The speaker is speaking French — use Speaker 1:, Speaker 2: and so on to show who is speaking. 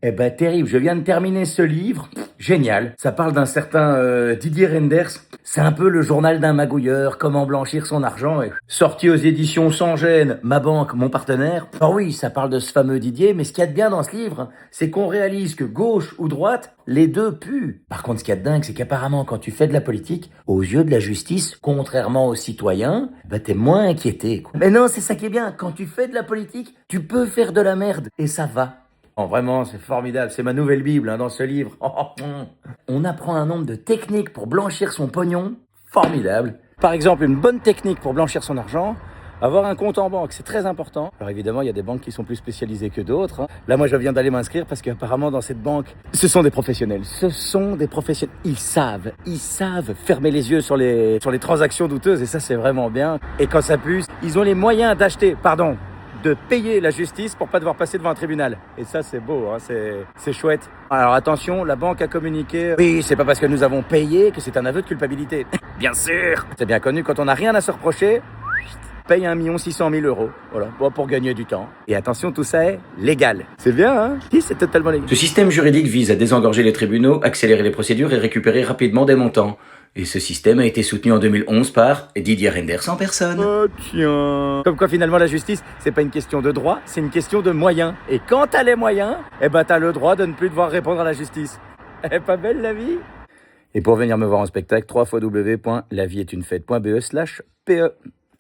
Speaker 1: Eh ben terrible, je viens de terminer ce livre. Génial. Ça parle d'un certain Didier Renders. C'est un peu le journal d'un magouilleur, comment blanchir son argent. Et sorti aux éditions Sans Gêne, ma banque, mon partenaire. Alors oui, ça parle de ce fameux Didier, mais ce qu'il y a de bien dans ce livre, c'est qu'on réalise que gauche ou droite, les deux puent. Par contre, ce qu'il y a de dingue, c'est qu'apparemment, quand tu fais de la politique, aux yeux de la justice, contrairement aux citoyens, bah t'es moins inquiété, quoi. Mais non, c'est ça qui est bien. Quand tu fais de la politique, tu peux faire de la merde. Et ça va. Oh, vraiment, c'est formidable. C'est ma nouvelle Bible dans ce livre. On apprend un nombre de techniques pour blanchir son pognon. Formidable. Par exemple, une bonne technique pour blanchir son argent. Avoir un compte en banque, c'est très important. Alors évidemment, il y a des banques qui sont plus spécialisées que d'autres. Là, moi, je viens d'aller m'inscrire parce qu'apparemment, dans cette banque, ce sont des professionnels. Ce sont des professionnels. Ils savent fermer les yeux sur les transactions douteuses. Et ça, c'est vraiment bien. Et quand ça pue, ils ont les moyens de payer la justice pour pas devoir passer devant un tribunal. Et ça, c'est beau, hein, c'est chouette. Alors attention, la banque a communiqué. Oui, c'est pas parce que nous avons payé que c'est un aveu de culpabilité. Bien sûr. C'est bien connu, quand on n'a rien à se reprocher, paye 1 600 000 €. Voilà, bon, pour gagner du temps. Et attention, tout ça est légal. C'est bien, hein? Oui, c'est totalement légal.
Speaker 2: Ce système juridique vise à désengorger les tribunaux, accélérer les procédures et récupérer rapidement des montants. Et ce système a été soutenu en 2011 par Didier Renders en personne.
Speaker 1: Oh tiens. Comme quoi finalement la justice, c'est pas une question de droit, c'est une question de moyens. Et quand t'as les moyens, eh ben t'as le droit de ne plus devoir répondre à la justice. Elle est pas belle la vie? Et pour venir me voir en spectacle, www.lavieestunefête.be/pe